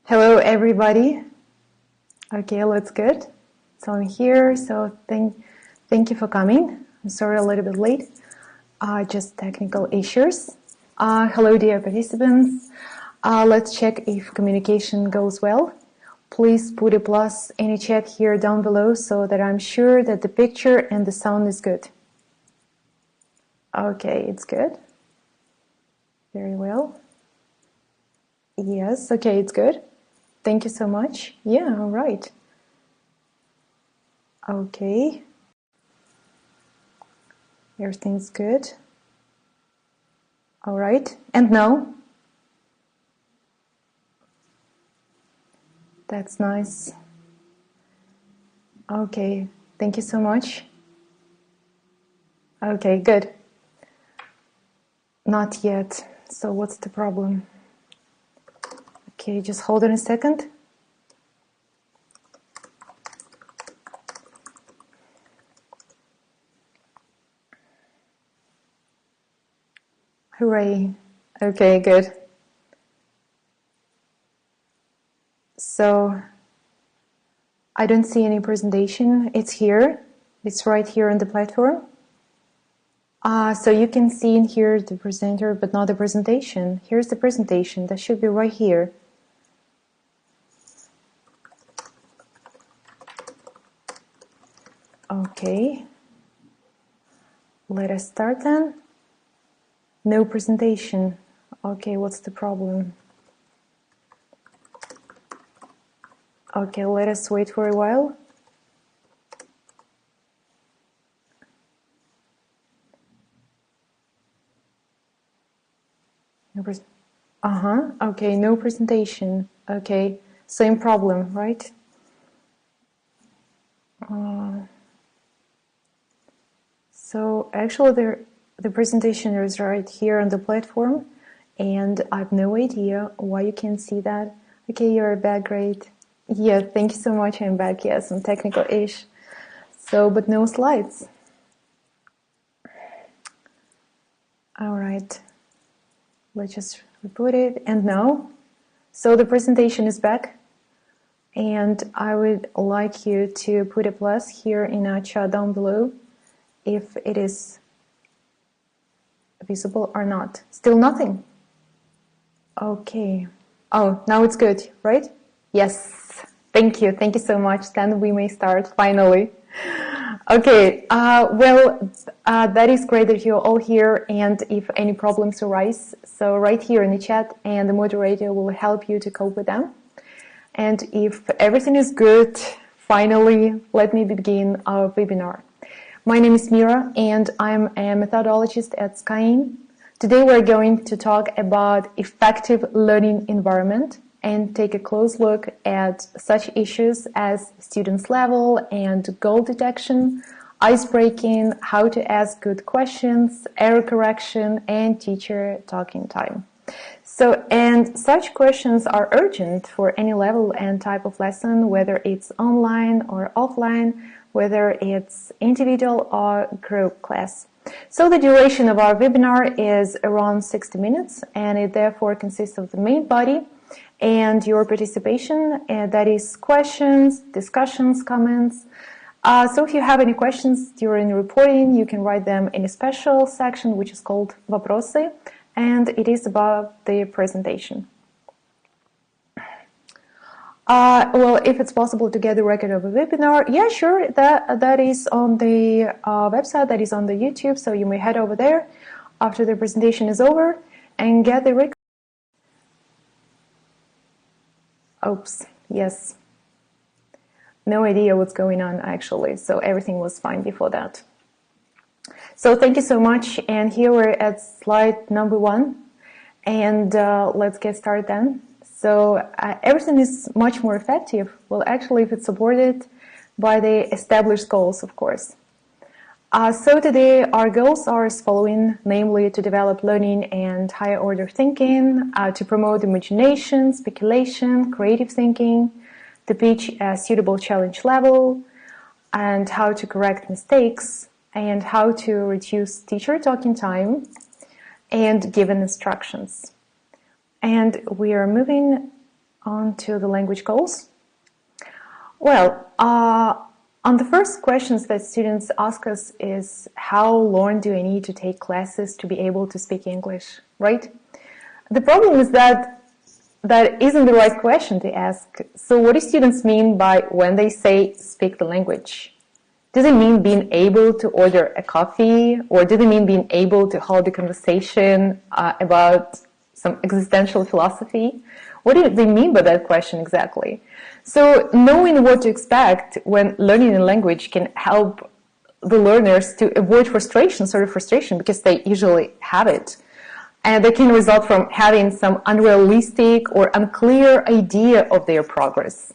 Hello everybody. Okay, let's good. So I'm here, so thank you for coming. I'm sorry a little bit late, just technical issues. Hello dear participants. Let's check if communication goes well. Please put a plus in the chat here down below so that I'm sure that the picture and the sound is good. Okay, it's good. Very well. Yes, okay, it's good. Thank you so much. Yeah, all right. Okay. Everything's good. All right. And now? That's nice. Okay. Thank you so much. Okay, good. Not yet. So what's the problem? Okay, just hold on a second. Hooray. Okay, good. So, I don't see any presentation. It's here. It's right here on the platform. So you can see in here the presenter, but not the presentation. Here's the presentation. That should be right here. Okay. Let us start then. No presentation. Okay, what's the problem? Okay, let us wait for a while. Okay, no presentation. Okay, same problem, right? So actually the presentation is right here on the platform, and I have no idea why you can't see that. Okay, you're back, great. Yeah, thank you so much, I'm back. Yes, I'm technical-ish. So, but no slides. All right, let's just reboot it. And now, so the presentation is back, and I would like you to put a plus here in our chat down below if it is visible or not. Still nothing? Okay. Oh, now it's good, right? Yes. Thank you. Thank you so much. Then we may start finally. Okay. That is great that you're all here, and if any problems arise, so right here in the chat, and the moderator will help you to cope with them. And if everything is good, finally, let me begin our webinar. My name is Mira, and I'm a methodologist at Skyeng. Today we're going to talk about effective learning environment and take a close look at such issues as students' level and goal detection, ice-breaking, how to ask good questions, error correction, and teacher talking time. So, and such questions are urgent for any level and type of lesson, whether it's online or offline, whether it's individual or group class. So the duration of our webinar is around 60 minutes, and it therefore consists of the main body and your participation, and that is questions, discussions, comments. So if you have any questions during reporting, you can write them in a special section which is called Вопросы, and it is about the presentation. Well, if it's possible to get the record of a webinar, yeah, sure, that is on the website, that is on the YouTube, so you may head over there after the presentation is over and get the record. Oops, yes. No idea what's going on actually, so everything was fine before that. So thank you so much, and here we're at slide number 1, and let's get started then. So everything is much more effective, well actually if it's supported by the established goals, of course. So today our goals are as following, namely to develop learning and higher order thinking, to promote imagination, speculation, creative thinking, to teach a suitable challenge level, and how to correct mistakes, and how to reduce teacher talking time, and given instructions. And we are moving On to the language goals. Well, on the first questions that students ask us is, how long do I need to take classes to be able to speak English, right? The problem is that isn't the right question to ask. So what do students mean by when they say speak the language? Do they mean being able to order a coffee, or do they mean being able to hold a conversation about some existential philosophy? What do they mean by that question exactly? So knowing what to expect when learning a language can help the learners to avoid frustration, because they usually have it. And they can result from having some unrealistic or unclear idea of their progress.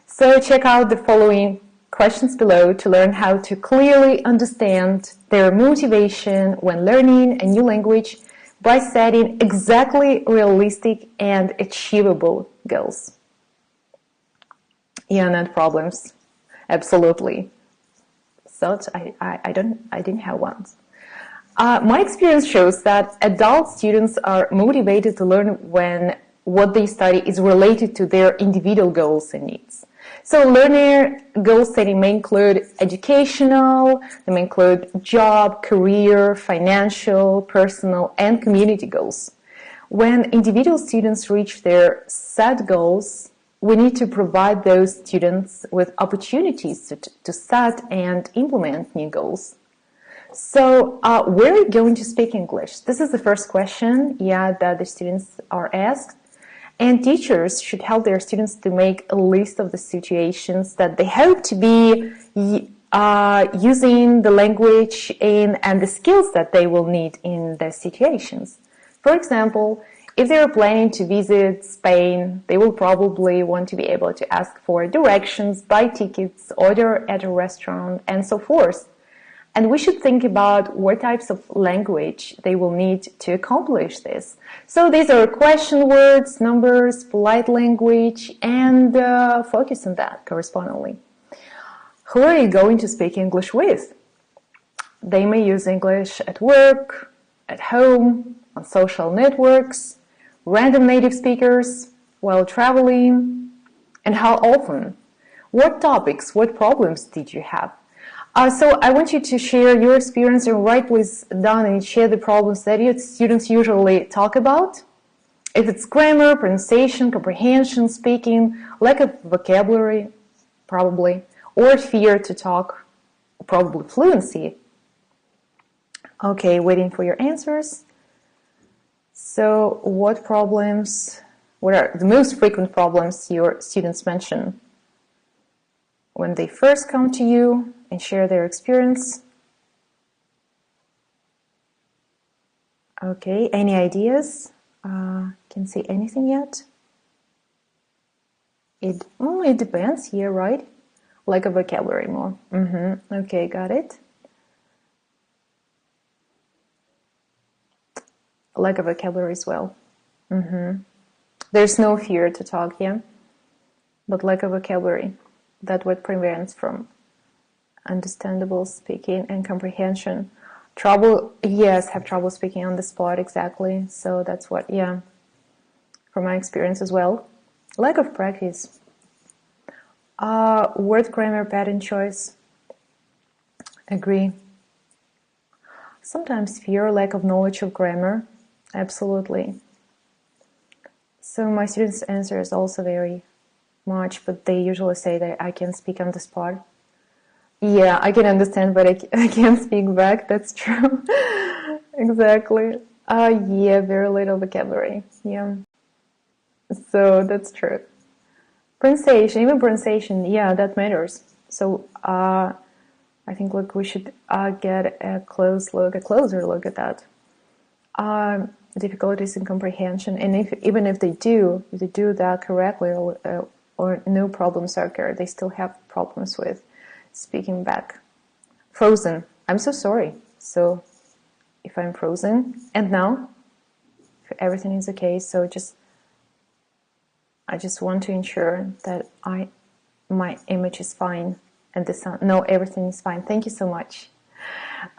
So check out the following questions below to learn how to clearly understand their motivation when learning a new language by setting exactly realistic and achievable goals. Yeah, not problems. Absolutely. So I didn't have one. My experience shows that adult students are motivated to learn when what they study is related to their individual goals and needs. So learner goal setting may include educational, they may include job, career, financial, personal, and community goals. When individual students reach their set goals, we need to provide those students with opportunities to set and implement new goals. So, where are you going to speak English? This is the first question, that the students are asked. And teachers should help their students to make a list of the situations that they hope to be using the language in, and the skills that they will need in the situations. For example, if they are planning to visit Spain, they will probably want to be able to ask for directions, buy tickets, order at a restaurant, and so forth. And we should think about what types of language they will need to accomplish this. So these are question words, numbers, polite language, and focus on that correspondingly. Who are you going to speak English with? They may use English at work, at home, on social networks, random native speakers, while traveling, and how often? What topics, what problems did you have? So I want you to share your experience and write please down and share the problems that your students usually talk about. If it's grammar, pronunciation, comprehension, speaking, lack of vocabulary, probably, or fear to talk, probably fluency. Okay, waiting for your answers. So what are the most frequent problems your students mention when they first come to you and share their experience? Okay, any ideas? Can see anything yet? It depends here, right? Like a vocabulary more. Okay, got it. Like a vocabulary as well. There's no fear to talk here, but like a vocabulary. That's what prevents from understandable speaking and comprehension. Have trouble speaking on the spot, exactly. So that's what, from my experience as well. Lack of practice. Word grammar pattern choice. Agree. Sometimes fear, lack of knowledge of grammar. Absolutely. So my students' answers also vary much, but they usually say that I can speak on the spot. Yeah, I can understand, but I can't speak back. That's true. Exactly. Very little vocabulary. Yeah. So that's true. Pronunciation, even pronunciation, that matters. So I think we should get a closer look at that. Difficulties in comprehension, and even if they do that correctly or no problems occur, they still have problems with speaking back. Frozen. I'm so sorry. So if I'm frozen, and now if everything is okay, so I just want to ensure that my image is fine and the sound. No, everything is fine. Thank you so much.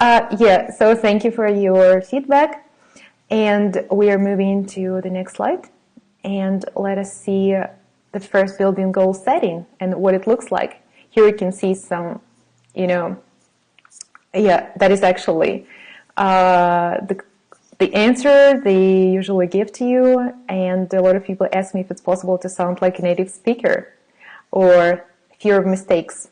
So thank you for your feedback, and we are moving to the next slide. and let us see the first building goal setting and what it looks like. Here you can see some, that is actually the answer they usually give to you, and a lot of people ask me if it's possible to sound like a native speaker or fear of mistakes.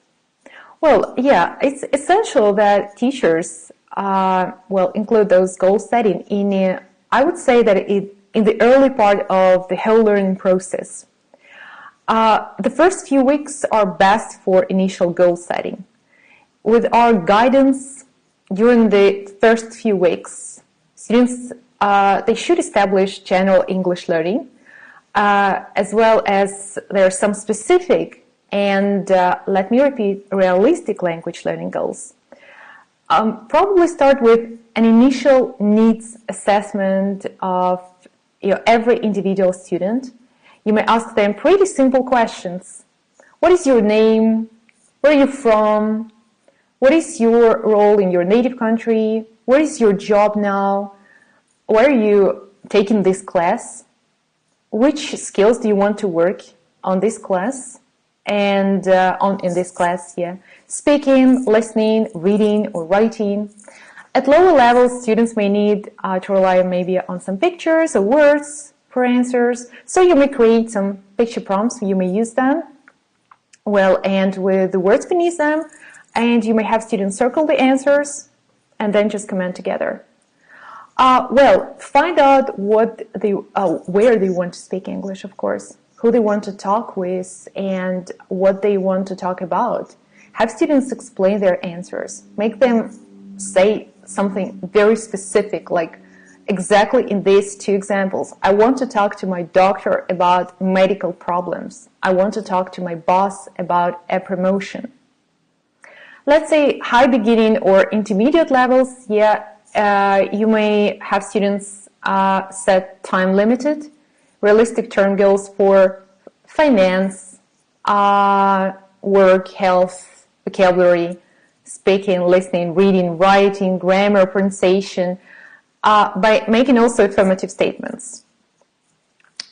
Well, yeah, it's essential that teachers include those goal setting in, I would say that in the early part of the whole learning process. The first few weeks are best for initial goal setting. With our guidance during the first few weeks, students, they should establish general English learning, as well as there are some specific and, let me repeat, realistic language learning goals. Probably start with an initial needs assessment of every individual student. You may ask them pretty simple questions. What is your name? Where are you from? What is your role in your native country? What is your job now? Where are you taking this class? Which skills do you want to work on this class? And in this class, speaking, listening, reading, or writing. At lower levels, students may need to rely maybe on some pictures or words for answers. So you may create some picture prompts, you may use them. Well, and with the words beneath them, and you may have students circle the answers and then just comment together. Find out what where they want to speak English, of course, who they want to talk with, and what they want to talk about. Have students explain their answers. Make them say something very specific, like exactly in these two examples. I want to talk to my doctor about medical problems. I want to talk to my boss about a promotion. Let's say high beginning or intermediate levels, you may have students set time limited, realistic term goals for finance, work, health, vocabulary, speaking, listening, reading, writing, grammar, pronunciation, by making also affirmative statements,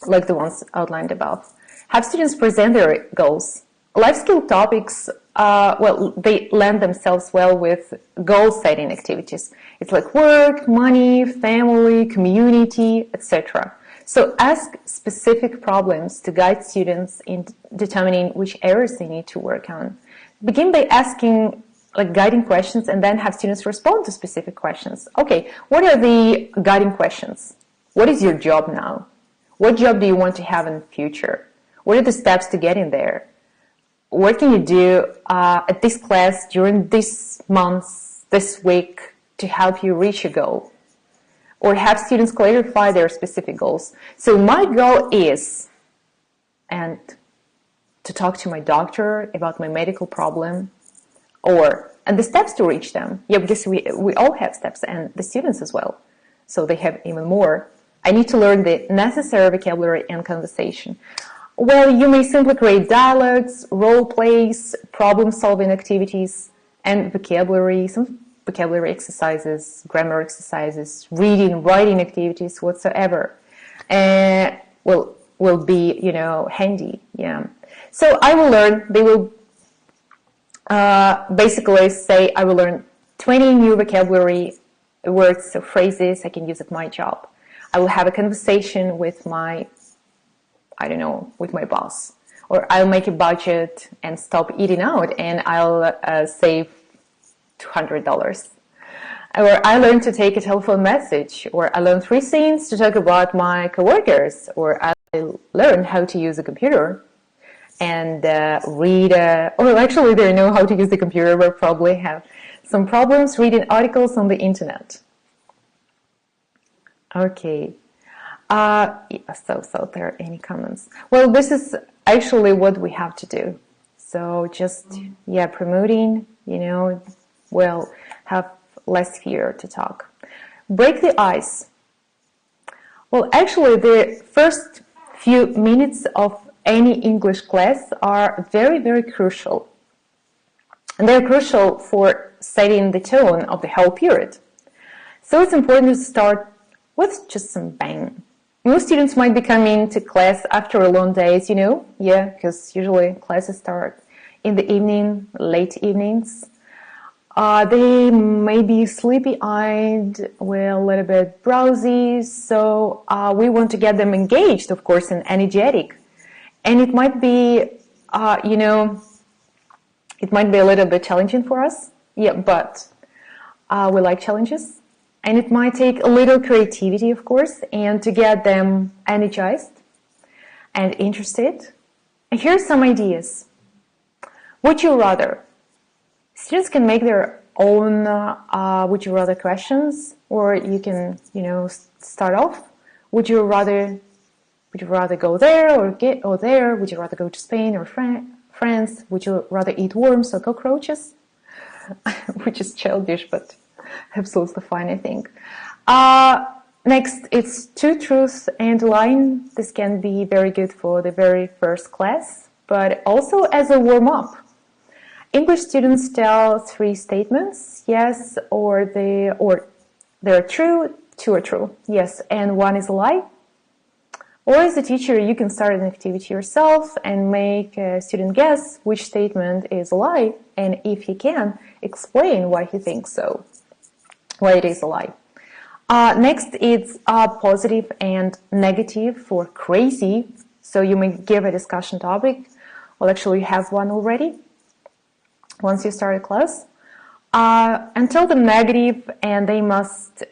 like the ones outlined above. Have students present their goals. Life skill topics, they lend themselves well with goal-setting activities. It's like work, money, family, community, etc. So ask specific problems to guide students in determining which areas they need to work on. Begin by asking guiding questions and then have students respond to specific questions. Okay, what are the guiding questions? What is your job now? What job do you want to have in the future? What are the steps to get in there? What can you do at this class during this month, this week, to help you reach your goal? Or have students clarify their specific goals. So my goal is, and to talk to my doctor about my medical problem, and the steps to reach them. Yeah, because we all have steps, and the students as well. So they have even more. I need to learn the necessary vocabulary and conversation. Well, you may simply create dialogues, role plays, problem-solving activities, and vocabulary, some vocabulary exercises, grammar exercises, reading, writing activities, whatsoever. Will be, handy. Yeah. So I will learn. They will basically say I will learn 20 new vocabulary words or phrases I can use at my job. I will have a conversation with my boss, or I'll make a budget and stop eating out, and I'll save $200. Or I learned to take a telephone message, or I learned 3 things to talk about my coworkers, or I learned how to use a computer and read. Actually, they know how to use the computer, but probably have some problems reading articles on the internet. Okay. So there are any comments? Well, this is actually what we have to do. So just, promoting, have less fear to talk. Break the ice. Well, actually, the first few minutes of any English class are very, very crucial. And they're crucial for setting the tone of the whole period. So it's important to start with just some bang. Most students might be coming to class after a long day, you know, yeah, because usually classes start in the evening, late evenings. They may be sleepy-eyed, we're a little bit drowsy, so we want to get them engaged, of course, and energetic. And it might be, you know, it might be a little bit challenging for us, yeah, but we like challenges. And it might take a little creativity, of course, and to get them energized and interested. And here's some ideas. Would you rather? Students can make their own would you rather questions, or you can, you know, start off. Would you rather go there or there? Would you rather go to Spain or France? Would you rather eat worms or cockroaches? Which is childish, but absolutely fine, I think. Next, it's two truths and a lie. This can be very good for the very first class, but also as a warm-up. English students tell three statements, yes, or they're true, two are true, yes, and one is a lie. Or as a teacher, you can start an activity yourself and make a student guess which statement is a lie, and if he can, explain why he thinks so, why it is a lie. Next, it's positive and negative for crazy. So you may give a discussion topic. Well, actually, you have one already once you start a class. And tell them negative, and they must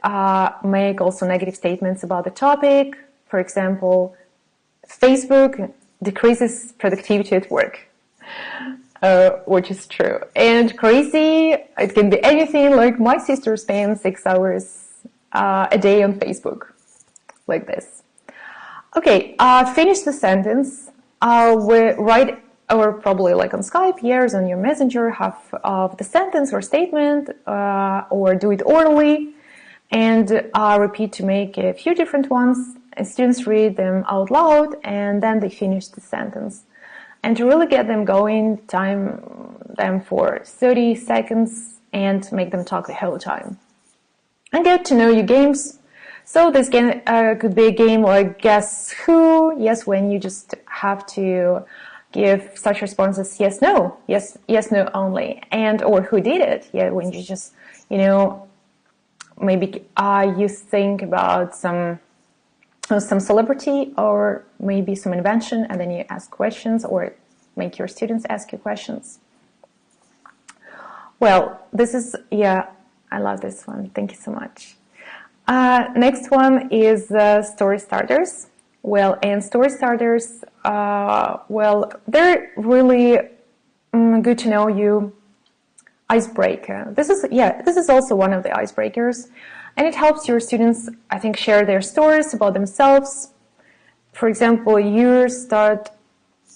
make also negative statements about the topic. For example, Facebook decreases productivity at work, which is true. And crazy, it can be anything, like my sister spends 6 hours a day on Facebook, like this. Okay, finish the sentence. We write, or probably like on Skype, yes, on your messenger, half of the sentence or statement, or do it orally, and repeat to make a few different ones. And students read them out loud, and then they finish the sentence. And to really get them going, time them for 30 seconds and make them talk the whole time. And get to know your games. So this game could be a game like Guess Who? Yes, when you just have to give such responses, yes, no, yes, no only, and or who did it? Yeah, when you just, you know, maybe you think about some celebrity or maybe some invention, and then you ask questions or make your students ask you questions. Well, this is, yeah, I love this one. Thank you so much. Next one is story starters. Well, and story starters, well, they're really good to know you icebreaker. This is also one of the icebreakers. And it helps your students, I think, share their stories about themselves. For example, you start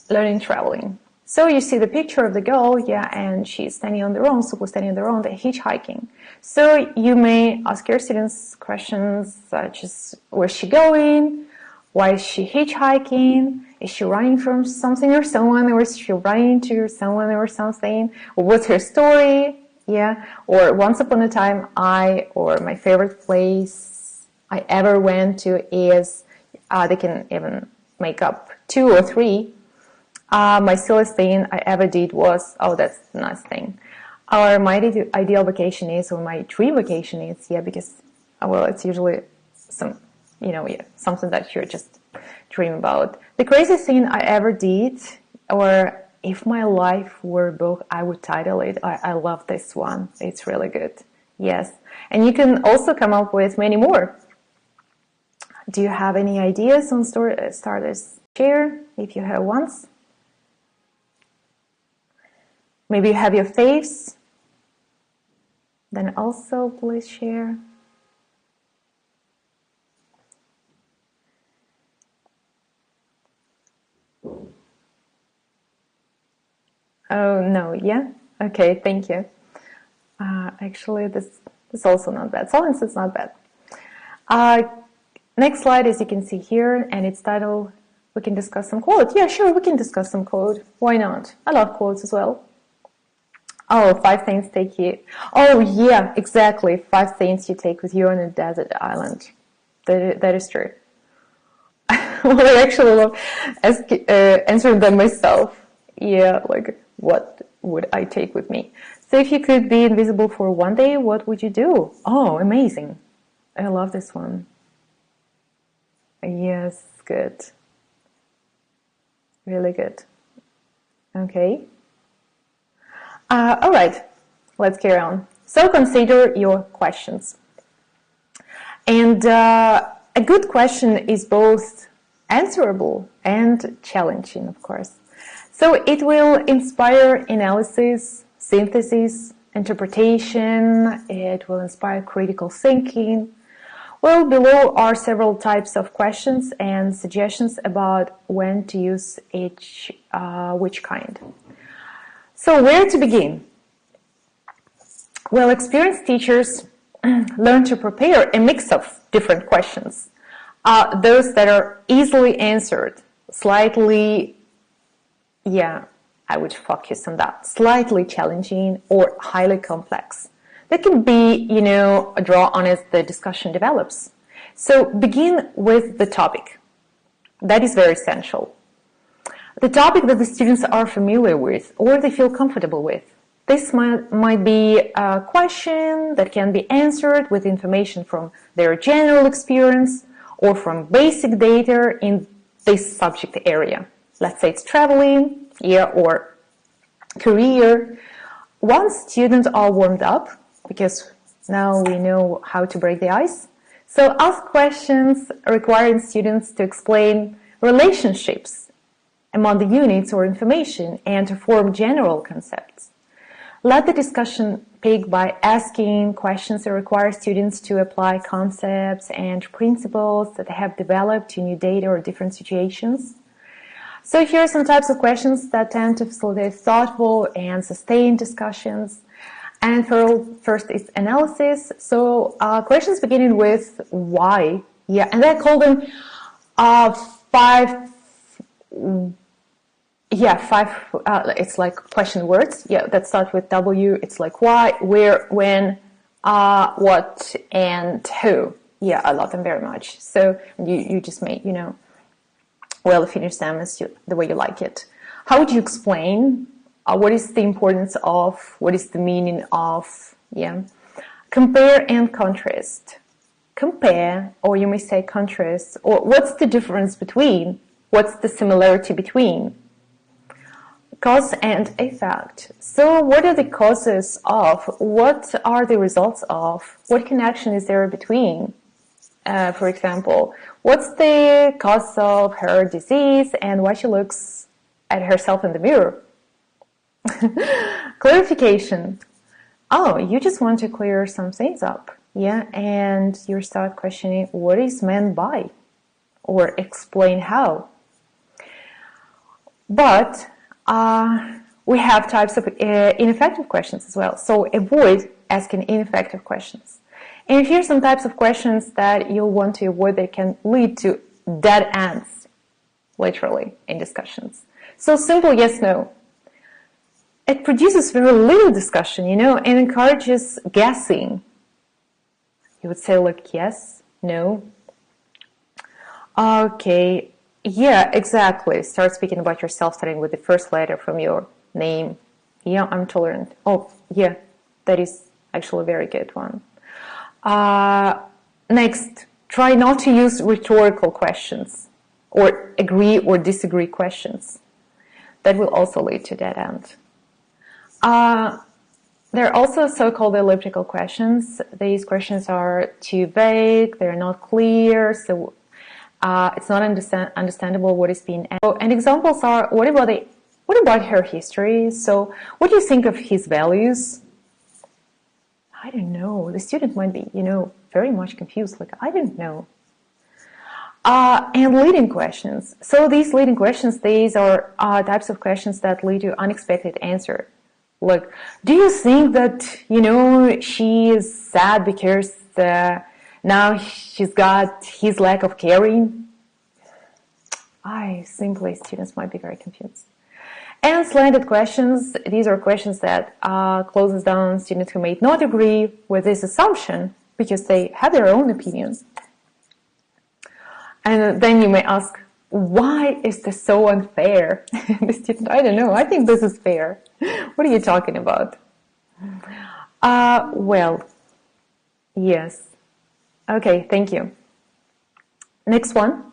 learning traveling. So you see the picture of the girl, yeah, and she's standing on their own, suppose standing on their own, they're hitchhiking. So you may ask your students questions such as, where's she going? Why is she hitchhiking? Is she running from something or someone? Or is she running to someone or something? Or what's her story? Yeah, or once upon a time, my favorite place I ever went to is, they can even make up 2 or 3. My silliest thing I ever did was, oh, that's a nice thing. Or my ideal vacation is, or my dream vacation is, yeah, because, well, it's usually some, you know, yeah, something that you're just dreaming about. The craziest thing I ever did, or if my life were a book, I would title it. I love this one. It's really good. Yes. And you can also come up with many more. Do you have any ideas on story starters? Share if you have ones. Maybe you have your faves. Then also please share. Oh, no, yeah? Okay, thank you. Actually, this is also not bad. Silence is not bad. Next slide, as you can see here, and it's titled, we can discuss some quotes. Yeah, sure, we can discuss some quote. Why not? I love quotes as well. Oh, 5 things take you. Oh, yeah, exactly. 5 things you take with you on a desert island. That is true. Well, I actually love answering them myself. Yeah, like, what would I take with me? So if you could be invisible for one day, what would you do? Oh, amazing. I love this one. Yes, good. Really good. Okay. All right, let's carry on. So consider your questions. And a good question is both answerable and challenging, of course. So it will inspire analysis, synthesis, interpretation. It will inspire critical thinking. Well, below are several types of questions and suggestions about when to use each, which kind. So where to begin? Well, experienced teachers learn to prepare a mix of different questions. Those that are easily answered, slightly, yeah, I would focus on that, slightly challenging or highly complex. That can be, you know, a draw on as the discussion develops. So begin with the topic. That is very essential. The topic that the students are familiar with or they feel comfortable with. This might be a question that can be answered with information from their general experience or from basic data in this subject area. Let's say it's traveling, yeah, or career. Once students are warmed up, because now we know how to break the ice, so ask questions requiring students to explain relationships among the units or information and to form general concepts. Let the discussion pick by asking questions that require students to apply concepts and principles that they have developed to new data or different situations. So here are some types of questions that tend to facilitate thoughtful and sustained discussions. And first is analysis. So questions beginning with why. Yeah, and I call them five. It's like question words. Yeah, that start with W. It's like why, where, when, what, and who. Yeah, I love them very much. So you just may, you know, well, finish them as the way you like it. How would you explain? What is the importance of? What is the meaning of? Yeah. Compare and contrast. Compare, or you may say contrast, or what's the difference between? What's the similarity between? Cause and effect. So what are the causes of? What are the results of? What connection is there between? For example, what's the cause of her disease and why she looks at herself in the mirror? Clarification. Oh, you just want to clear some things up. Yeah, and you start questioning what is meant by or explain how. But we have types of ineffective questions as well. So avoid asking ineffective questions. And here are some types of questions that you'll want to avoid that can lead to dead ends, literally, in discussions. So simple yes, no. It produces very little discussion, you know, and encourages guessing. You would say like yes, no. Okay, yeah, exactly. Start speaking about yourself, starting with the first letter from your name. Yeah, I'm tolerant. Oh, yeah, that is actually a very good one. Next, try not to use rhetorical questions or agree or disagree questions. That will also lead to dead end. There are also so-called elliptical questions. These questions are too vague, they're not clear, so it's not understandable what is being asked. And examples are, what about her history? So what do you think of his values? I don't know. The student might be, you know, very much confused, like, I don't know. And leading questions. So these leading questions, these are types of questions that lead to unexpected answer. Like, do you think that, you know, she is sad because now she's got his lack of caring? Students might be very confused. And slanted questions, these are questions that closes down students who may not agree with this assumption because they have their own opinions. And then you may ask, why is this so unfair? The student, I don't know, I think this is fair. What are you talking about? Well, yes. Okay, thank you. Next one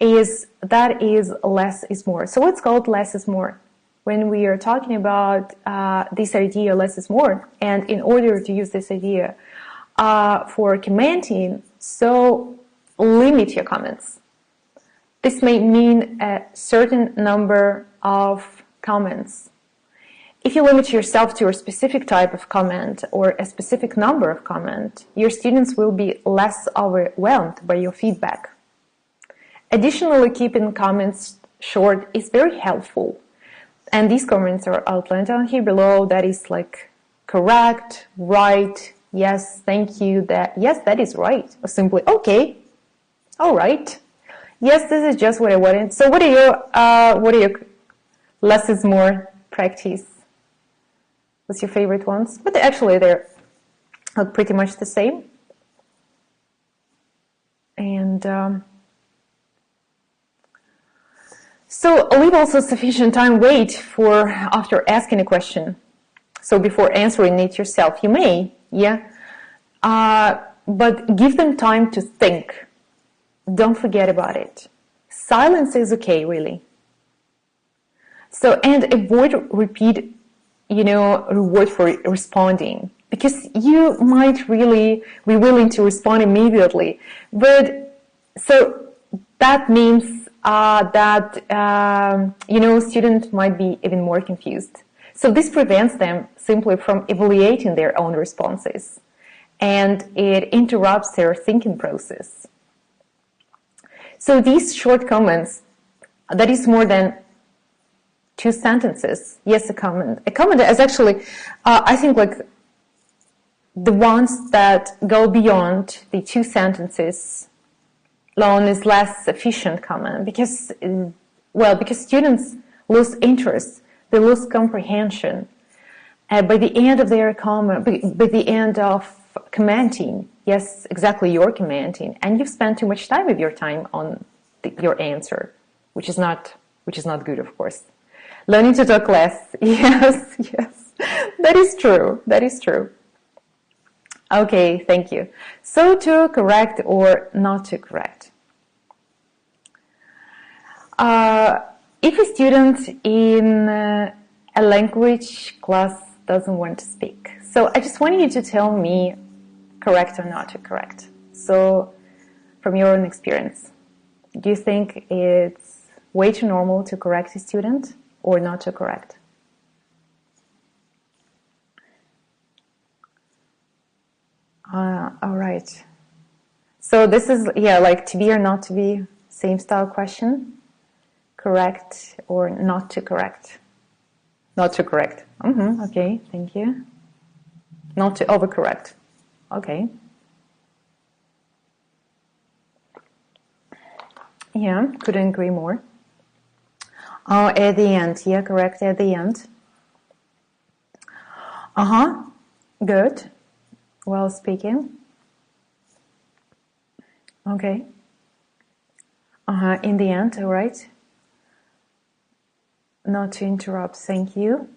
is less is more. So what's called less is more? When we are talking about this idea, less is more, and in order to use this idea for commenting, so limit your comments. This may mean a certain number of comments. If you limit yourself to a specific type of comment or a specific number of comments, your students will be less overwhelmed by your feedback. Additionally, keeping comments short is very helpful. And these comments are outlined down here below. That is like correct, right, yes, thank you, yes, that is right. Or simply, okay, all right. Yes, this is just what I wanted. So what are your less is more practice? What's your favorite ones? But actually they're pretty much the same. And so leave also sufficient time wait for after asking a question. So before answering it yourself, you may, yeah. But give them time to think. Don't forget about it. Silence is okay, really. So, and avoid repeat, reward for responding, because you might really be willing to respond immediately. But so that means student might be even more confused. So this prevents them simply from evaluating their own responses, and it interrupts their thinking process. So these short comments, that is more than 2 sentences. Yes, a comment. A comment is actually, I think, like the ones that go beyond the 2 sentences long is less sufficient comment, because students lose interest, they lose comprehension. By the end of their comment, by the end of commenting, yes, exactly, you're commenting, and you've spent too much time with your time on your answer, which is not good, of course. Learning to talk less, yes, that is true. Okay, thank you. So to correct or not to correct. If a student in a language class doesn't want to speak, so I just want you to tell me correct or not to correct. So from your own experience, do you think it's way too normal to correct a student or not to correct? All right. So this is, like to be or not to be, same style question. Correct or not to correct? Not to correct. Okay, thank you. Not to overcorrect. Okay. Yeah, couldn't agree more. At the end. Yeah, correct, at the end. Good. Well speaking. Okay. In the end, all right. Not to interrupt, thank you.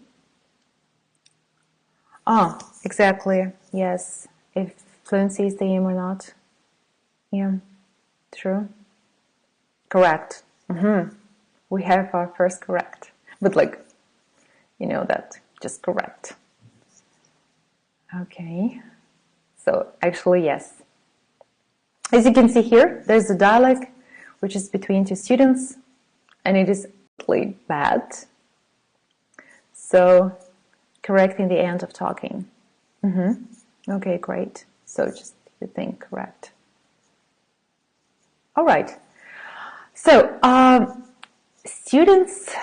Exactly, yes. If fluency is the aim or not. Yeah, true. Correct. We have our first correct. But that, just correct. Okay. So actually, yes. As you can see here, there's a dialogue which is between 2 students, and it is really bad. So correct in the end of talking. Okay, great. So just you think correct. All right. So students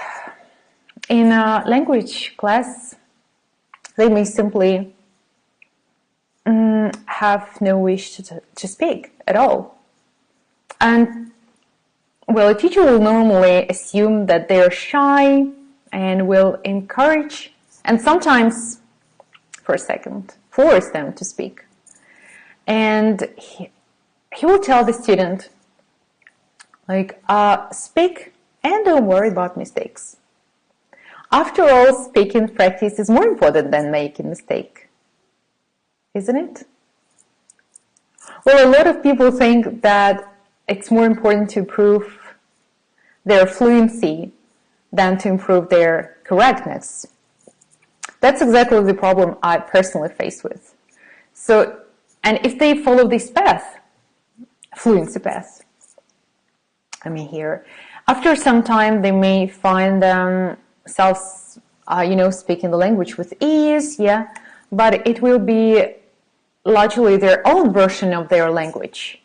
in a language class, they may simply have no wish to speak at all. And a teacher will normally assume that they're shy and will encourage and sometimes, for a second, force them to speak. And he will tell the student, Like, speak and don't worry about mistakes. After all, speaking practice is more important than making mistake, isn't it? Well, a lot of people think that it's more important to improve their fluency than to improve their correctness. That's exactly the problem I personally face with. So, and if they follow this path, fluency path, here, after some time they may find themselves, speaking the language with ease, yeah, but it will be largely their own version of their language,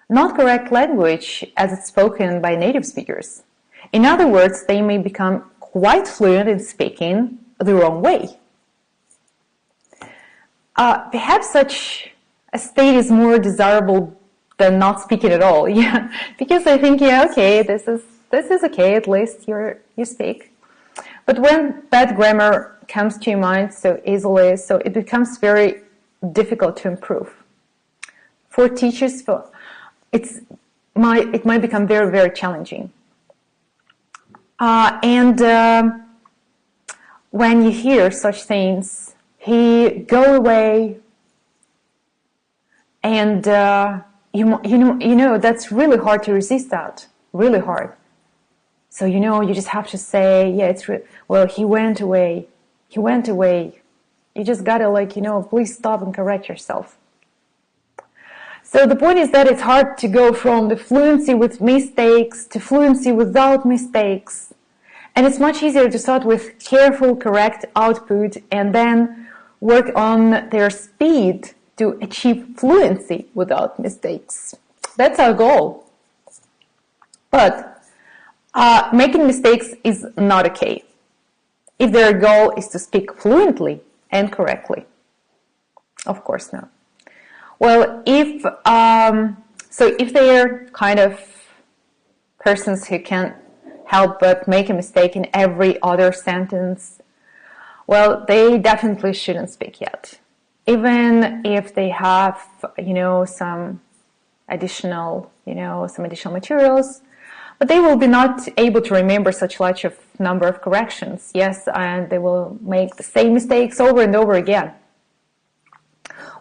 not correct language as it's spoken by native speakers. In other words, they may become quite fluent in speaking the wrong way. Perhaps such a state is more desirable than not speaking at all, yeah, because I think, yeah, okay, this is okay, at least you speak. But when bad grammar comes to your mind so easily, so it becomes very difficult to improve. For teachers, it might become very, very challenging. When you hear such things, go away, and that's really hard to resist. That really hard. So you just have to say, yeah, well, he went away. He went away. You just gotta please stop and correct yourself. So the point is that it's hard to go from the fluency with mistakes to fluency without mistakes. And it's much easier to start with careful, correct output and then work on their speed to achieve fluency without mistakes. That's our goal. But making mistakes is not okay if their goal is to speak fluently and correctly. Of course not. Well, if they're kind of persons who can't help but make a mistake in every other sentence, well, they definitely shouldn't speak yet. Even if they have, some additional materials, but they will be not able to remember such large number of corrections. Yes, and they will make the same mistakes over and over again.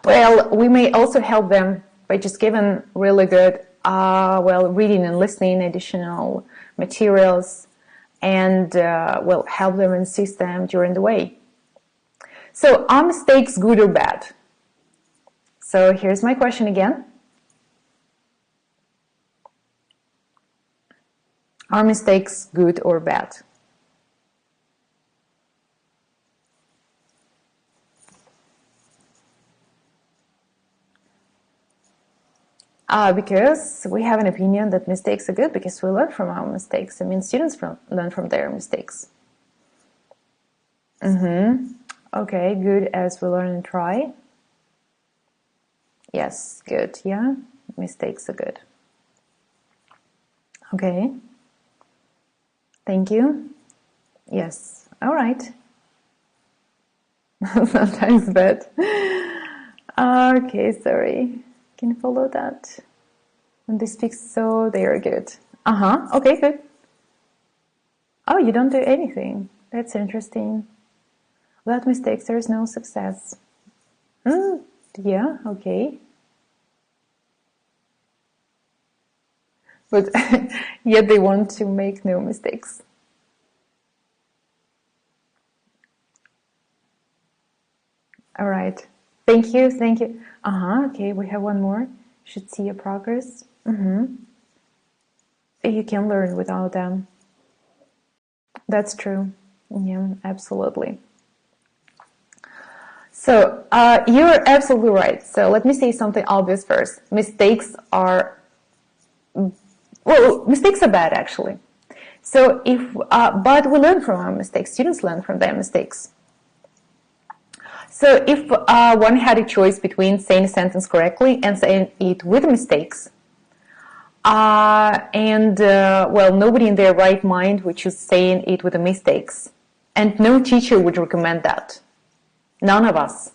Well, we may also help them by just giving really good, reading and listening additional materials, and help them and assist them during the way. So, are mistakes good or bad? So here's my question again. Are mistakes good or bad? Because we have an opinion that mistakes are good because we learn from our mistakes. Students learn from their mistakes. Okay, good as we learn and try. Yes, good, yeah. Mistakes are good. Okay. Thank you. Yes, all right. Sometimes bad. Okay, sorry. Can you follow that? When they speak so, they are good. Okay, good. Oh, you don't do anything. That's interesting. Without mistakes, there is no success. Yeah, okay. But yet they want to make no mistakes. All right. Thank you. Okay, we have one more. Should see your progress. You can learn without them. That's true. Yeah, absolutely. So, you're absolutely right. So let me say something obvious first. Mistakes are bad, actually. So but we learn from our mistakes. Students learn from their mistakes. So if one had a choice between saying a sentence correctly and saying it with mistakes, nobody in their right mind would choose saying it with the mistakes. And no teacher would recommend that. None of us.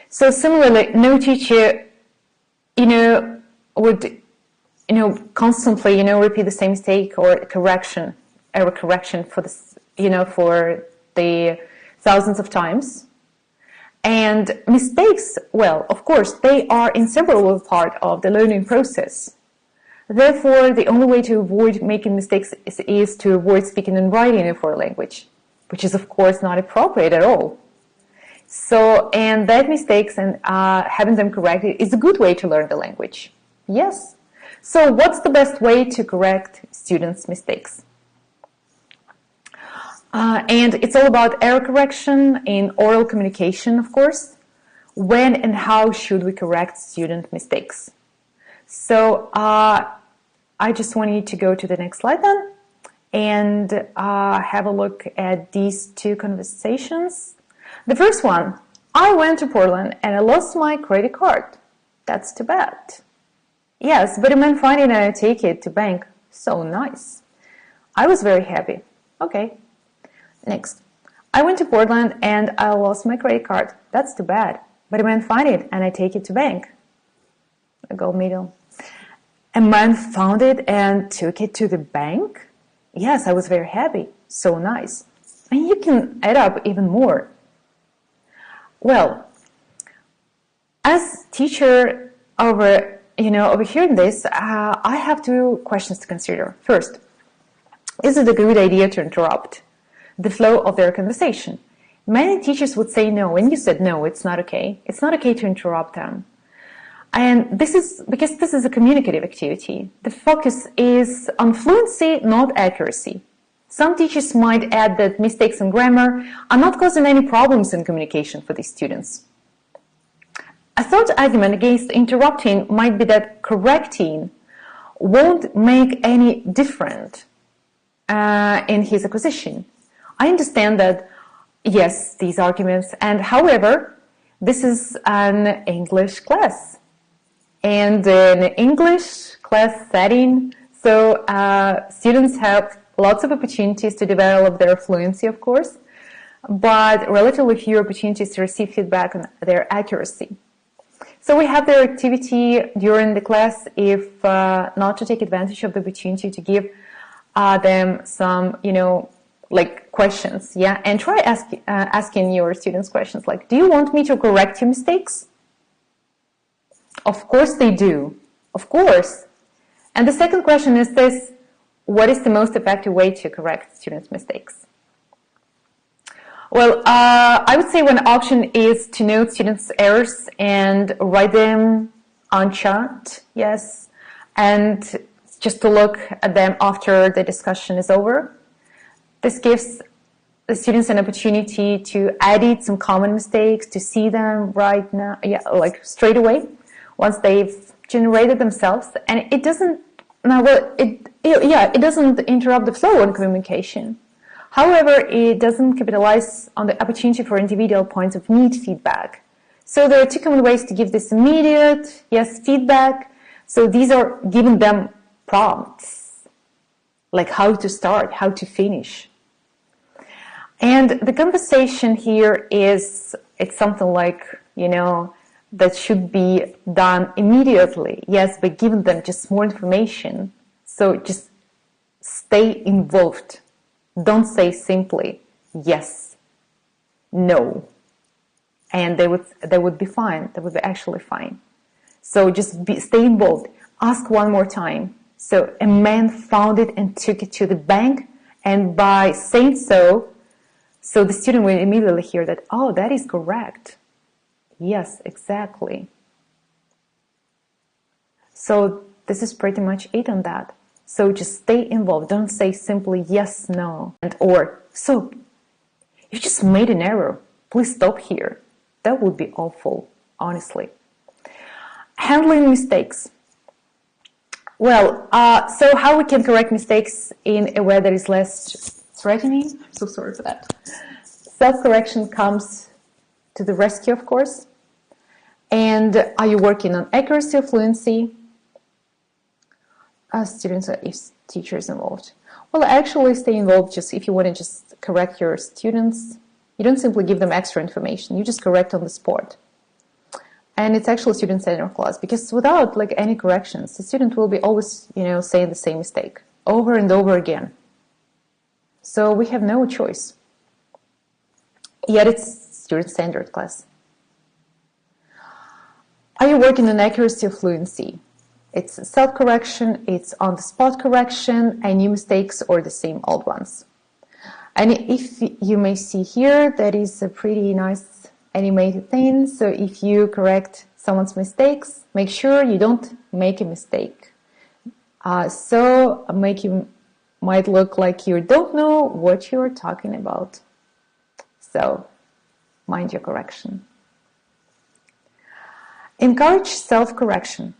So similarly, no teacher, would constantly, repeat the same mistake or error correction for this, for the thousands of times. And mistakes, well, of course, they are an inseparable part of the learning process. Therefore, the only way to avoid making mistakes is to avoid speaking and writing in a foreign language, which is, of course, not appropriate at all. So, and that mistakes and having them corrected is a good way to learn the language. Yes. So, what's the best way to correct students' mistakes? And it's all about error correction in oral communication, of course. When and how should we correct student mistakes? So I just want you to go to the next slide then and have a look at these two conversations. The first one, I went to Portland and I lost my credit card. That's too bad. Yes, but a man find it and I take it to bank. So nice. I was very happy. Okay. Next. I went to Portland and I lost my credit card. That's too bad. But a man find it and I take it to bank. I go middle. A man found it and took it to the bank? Yes, I was very happy. So nice. And you can add up even more. Well, as teacher overhearing this, I have two questions to consider. First, is it a good idea to interrupt the flow of their conversation? Many teachers would say no, and you said no, it's not okay. It's not okay to interrupt them. And this is because this is a communicative activity. The focus is on fluency, not accuracy. Some teachers might add that mistakes in grammar are not causing any problems in communication for these students. A third argument against interrupting might be that correcting won't make any difference in his acquisition. I understand that, yes, these arguments, and however, this is an English class. And an English class setting, so students have lots of opportunities to develop their fluency, of course, but relatively few opportunities to receive feedback on their accuracy. So we have their activity during the class if not to take advantage of the opportunity to give them some, like questions, yeah? And try asking your students questions like, do you want me to correct your mistakes? Of course they do. Of course. And the second question is this: what is the most effective way to correct students' mistakes? Well, I would say one option is to note students' errors and write them on chart, yes, and just to look at them after the discussion is over. This gives the students an opportunity to edit some common mistakes, to see them right now, like straight away, once they've generated themselves, and it doesn't. It doesn't interrupt the flow in communication. However, it doesn't capitalize on the opportunity for individual points of need feedback. So there are two common ways to give this immediate, yes, feedback. So these are giving them prompts, like how to start, how to finish. And the conversation here it's something like, that should be done immediately, yes, by giving them just more information. So just stay involved. Don't say simply yes, no, and they would be fine. They would be actually fine. So just stay involved. Ask one more time. So a man found it and took it to the bank, and by saying so the student will immediately hear that, oh, that is correct. Yes, exactly. So this is pretty much it on that. So just stay involved. Don't say simply yes, no, and or, so you just made an error. Please stop here. That would be awful, honestly. Handling mistakes. Well, so how we can correct mistakes in a way that is less threatening? I'm so sorry for that. Self-correction comes to the rescue, of course. And are you working on accuracy or fluency? Students or if teachers involved? Well, actually stay involved. Just if you want to just correct your students, you don't simply give them extra information. You just correct on the spot. And it's actually a student-centered class, because without like any corrections, the student will be always, saying the same mistake over and over again. So we have no choice. Yet it's student-centered class. Are you working on accuracy or fluency? It's self-correction, it's on-the-spot correction, and new mistakes or the same old ones. And if you may see here, that is a pretty nice animated thing. So if you correct someone's mistakes, make sure you don't make a mistake. So you might look like you don't know what you're talking about. So mind your correction. Encourage self-correction.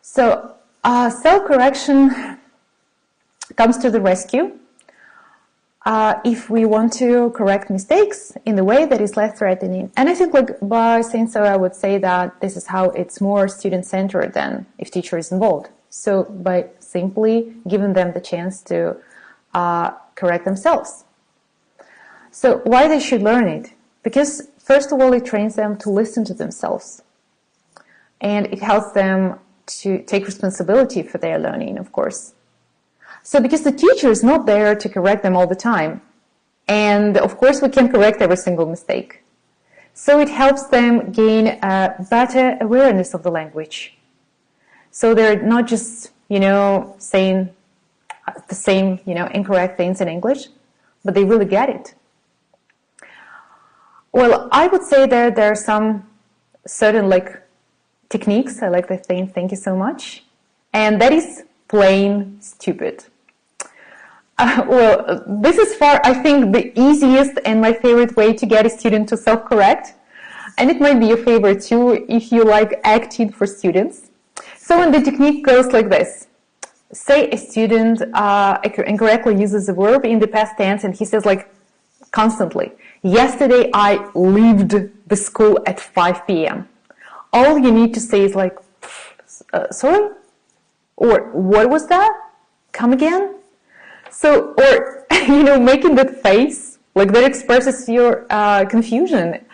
So self-correction comes to the rescue if we want to correct mistakes in the way that is less threatening. And I think by saying so, I would say that this is how it's more student-centered than if teacher is involved. So by simply giving them the chance to correct themselves. So why they should learn it? Because first of all, it trains them to listen to themselves. And it helps them to take responsibility for their learning, of course. So because the teacher is not there to correct them all the time. And of course, we can correct every single mistake. So it helps them gain a better awareness of the language. So they're not just, saying the same, incorrect things in English, but they really get it. Well, I would say that there are some certain techniques. I like the thing. Thank you so much. And that is plain stupid. Well, this is I think, the easiest and my favorite way to get a student to self-correct. And it might be your favorite too if you like acting for students. So when the technique goes like this. Say a student incorrectly uses a verb in the past tense and he says constantly, yesterday I left the school at 5 p.m. All you need to say is sorry? Or what was that? Come again? So, or, making that face, that expresses your confusion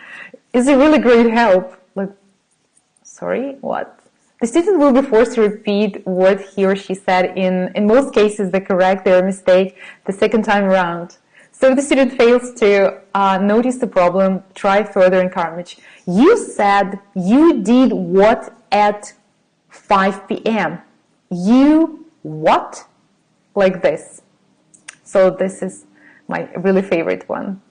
is a really great help. Sorry, what? The student will be forced to repeat what he or she said in most cases, they correct their mistake the second time around. So if the student fails to notice the problem, try further encourage. You said you did what at 5 p.m.? You what? Like this. So this is my really favorite one.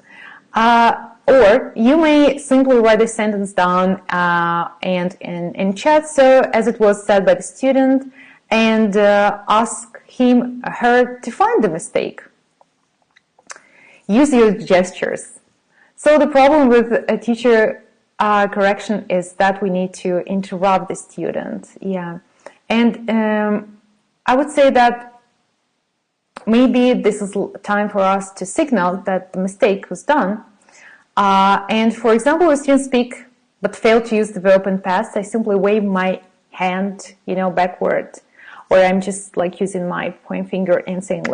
Or you may simply write the sentence down and in chat, so as it was said by the student, and ask him or her to find the mistake. Use your gestures. So the problem with a teacher correction is that we need to interrupt the student. Yeah, and I would say that maybe this is time for us to signal that the mistake was done. And for example, if students speak but fail to use the verb in past, I simply wave my hand, backward, or I'm just using my point finger and saying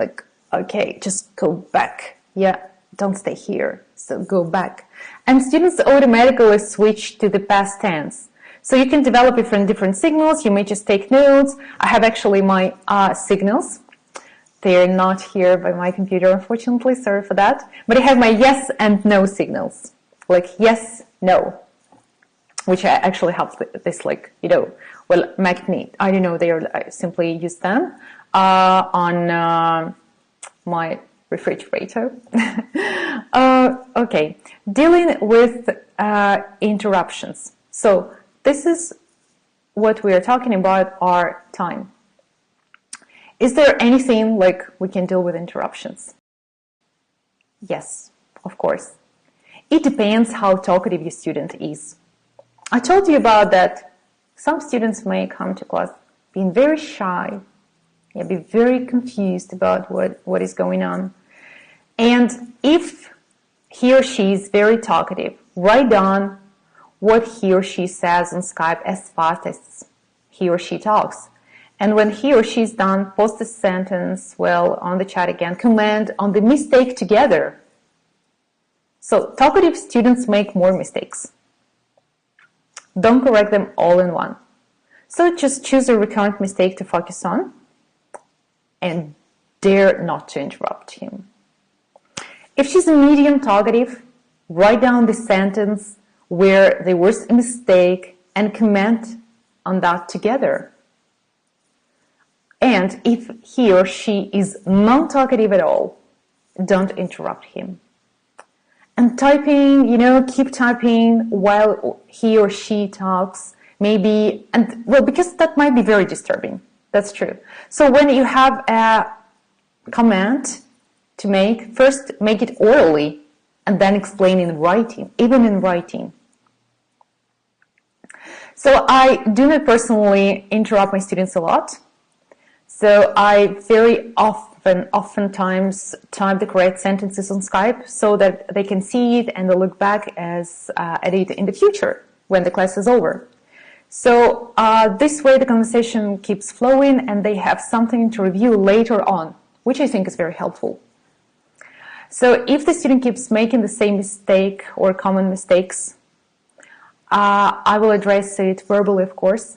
okay, just go back. Yeah, don't stay here. So go back. And students automatically switch to the past tense. So you can develop different signals. You may just take notes. I have actually my signals. They're not here by my computer, unfortunately. Sorry for that. But I have my yes and no signals. Yes, no. Which actually helps this, magnet. I don't know, I simply use them on my refrigerator. Okay. Dealing with interruptions. So this is what we are talking about, our time. Is there anything we can deal with interruptions? Yes, of course. It depends how talkative your student is. I told you about that some students may come to class being very shy, be very confused about what is going on. And if he or she is very talkative, write down what he or she says on Skype as fast as he or she talks. And when he or she is done, post the sentence, on the chat again, comment on the mistake together. So talkative students make more mistakes. Don't correct them all in one. So just choose a recurrent mistake to focus on and dare not to interrupt him. If she's a medium talkative, write down the sentence where there was a mistake and comment on that together. And if he or she is non-talkative at all, don't interrupt him. And typing, keep typing while he or she talks, maybe, because that might be very disturbing. That's true. So when you have a comment to make, first make it orally and then explain in writing, even in writing. So I do not personally interrupt my students a lot. So I very oftentimes type the correct sentences on Skype so that they can see it and they'll look back at it in the future when the class is over. So this way the conversation keeps flowing and they have something to review later on, which I think is very helpful. So if the student keeps making the same mistake or common mistakes, I will address it verbally, of course,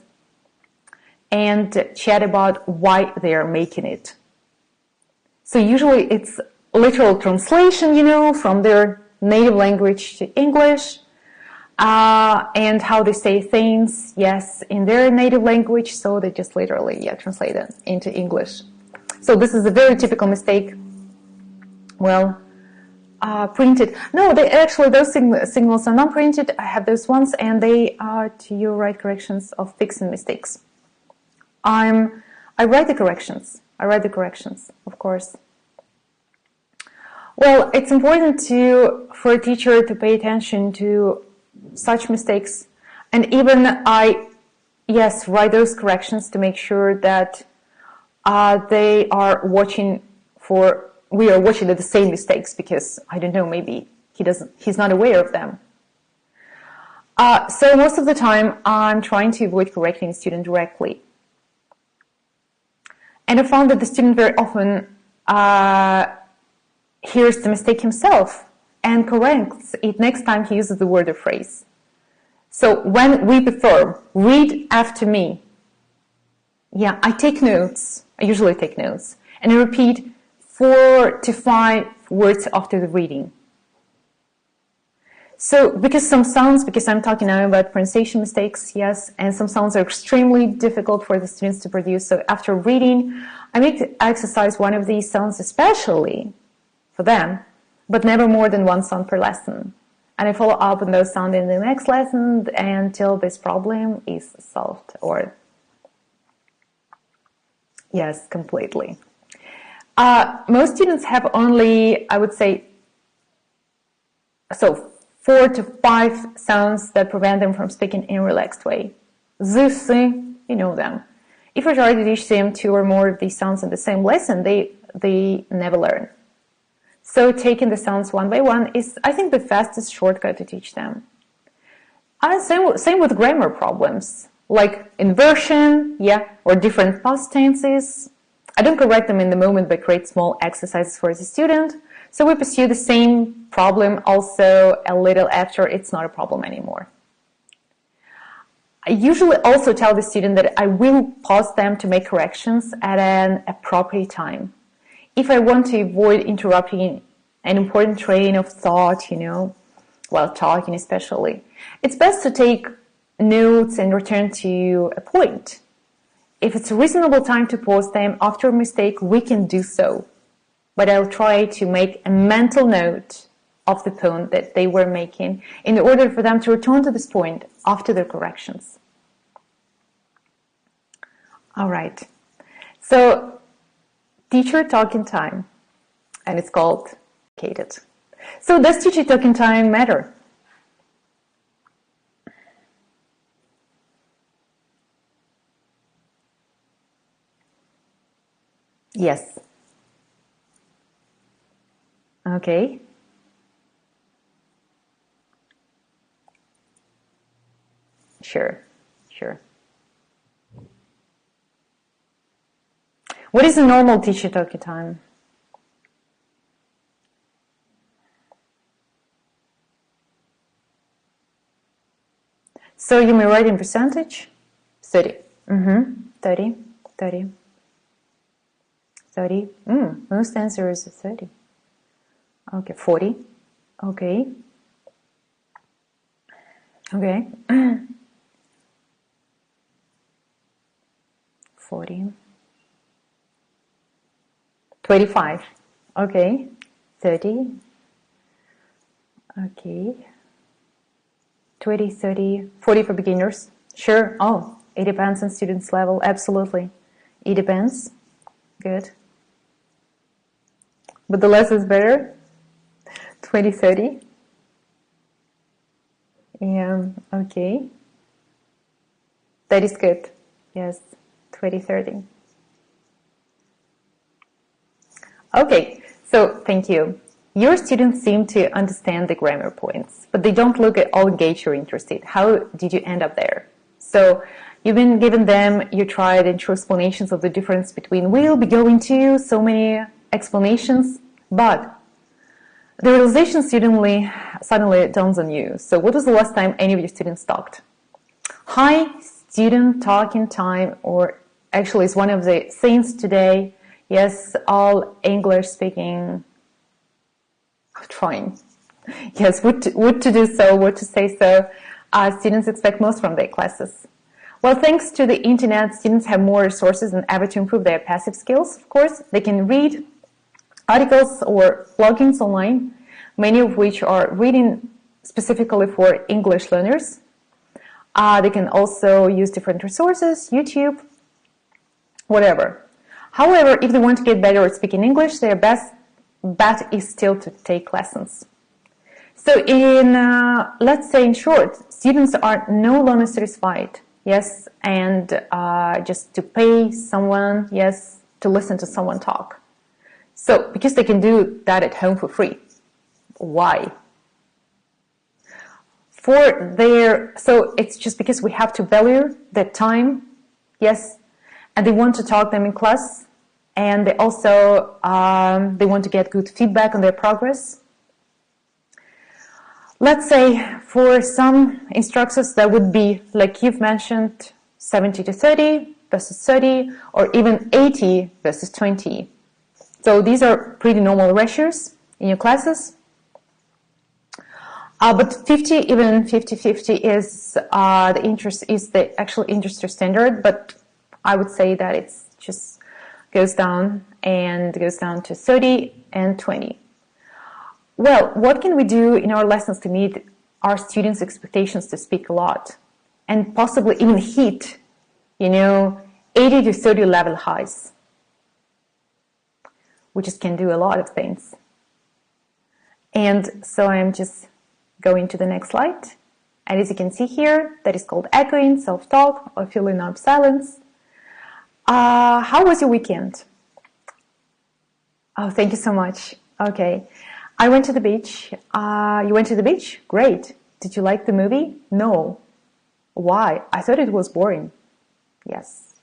and chat about why they're making it. So usually it's literal translation, from their native language to English, and how they say things, yes, in their native language, so they just literally, translate it into English. So this is a very typical mistake. Well, printed. No, those signals are not printed. I have those ones, and they are to your right corrections of fixing mistakes. I write the corrections. Of course. Well, it's important for a teacher to pay attention to such mistakes, and even write those corrections to make sure that we are watching at the same mistakes, because I don't know, maybe he's not aware of them. So most of the time I'm trying to avoid correcting the student directly. And I found that the student very often hears the mistake himself and corrects it next time he uses the word or phrase. So when we perform, read after me. I take notes. I usually take notes. And I repeat 4 to 5 words after the reading. So because I'm talking now about pronunciation mistakes, yes, and some sounds are extremely difficult for the students to produce. So after reading, I make the exercise one of these sounds especially for them, but never more than one sound per lesson. And I follow up on those sounds in the next lesson until this problem is solved, yes, completely. Most students have only, I would say, 4 to 5 sounds that prevent them from speaking in a relaxed way. This, you know them. If I try to teach them 2 or more of these sounds in the same lesson, they never learn. So taking the sounds one by one is, I think, the fastest shortcut to teach them. And same with grammar problems, like inversion, or different past tenses. I don't correct them in the moment, but create small exercises for the student. So we pursue the same problem also a little after it's not a problem anymore. I usually also tell the student that I will pause them to make corrections at an appropriate time. If I want to avoid interrupting an important train of thought, while talking especially, it's best to take notes and return to a point. If it's a reasonable time to pause them after a mistake, we can do so. But I'll try to make a mental note of the point that they were making in order for them to return to this point after their corrections. All right. So, teacher talking time, and it's called Cated. So does teacher talking time matter? Yes. Okay. Sure. What is a normal teacher talking time? So you may write in percentage. 30. 30, 30, 30. Most answer is 30. Okay, 40. Okay. Okay. 40. 25. Okay. 30. Okay. 20, 30, 40 for beginners. Sure. Oh, it depends on students' level. Absolutely. It depends. Good. But the less is better. 20, 30. Yeah. Okay. That is good. Yes. 20, 30. Okay. So, thank you. Your students seem to understand the grammar points, but they don't look at all engaged or interested. How did you end up there? So, you've been given them your tried and true explanations of the difference between will, be, going to, so many explanations, but the realization suddenly dawns on you. So, what was the last time any of your students talked? Hi, student talking time, or actually it's one of the sayings today. Yes, all English speaking. Trying. Yes, what to do so, what to say so. Students expect most from their classes. Well, thanks to the internet, students have more resources than ever to improve their passive skills, of course. They can read articles or bloggings online, many of which are written specifically for English learners. They can also use different resources, YouTube, whatever. However, if they want to get better at speaking English, their best bet is still to take lessons. So let's say in short, students are no longer satisfied, yes, and just to pay someone, yes, to listen to someone talk. So, because they can do that at home for free. Why? So it's just because we have to value their time, yes, and they want to talk them in class, and they also they want to get good feedback on their progress. Let's say for some instructors that would be, like you've mentioned, 70 to 30 versus 30, or even 80 versus 20. So these are pretty normal ratios in your classes. But 50, even 50-50 is the actual industry standard, but I would say that it's just goes down to 30 and 20. Well, what can we do in our lessons to meet our students' expectations to speak a lot and possibly even hit, 80 to 30 level highs? We just can do a lot of things. And so I'm just going to the next slide. And as you can see here, that is called echoing, self-talk, or filling up silence. How was your weekend? Oh, thank you so much. Okay. I went to the beach. You went to the beach? Great. Did you like the movie? No. Why? I thought it was boring. Yes.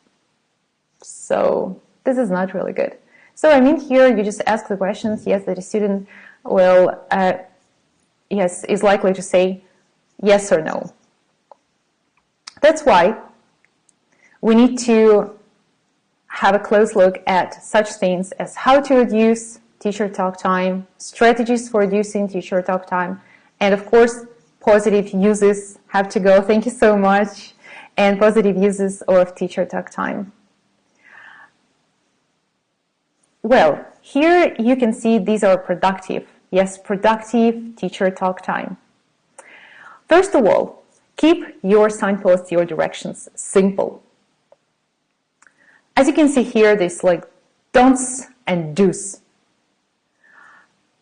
So this is not really good. So I mean here you just ask the questions. Yes, that the student will, is likely to say yes or no. That's why we need to have a close look at such things as how to reduce teacher talk time, strategies for reducing teacher talk time, and of course, positive uses have to go. Thank you so much. And positive uses of teacher talk time. Well, here you can see these are productive. Yes, productive teacher talk time. First of all, keep your signposts, your directions simple. As you can see here, there's like don'ts and do's.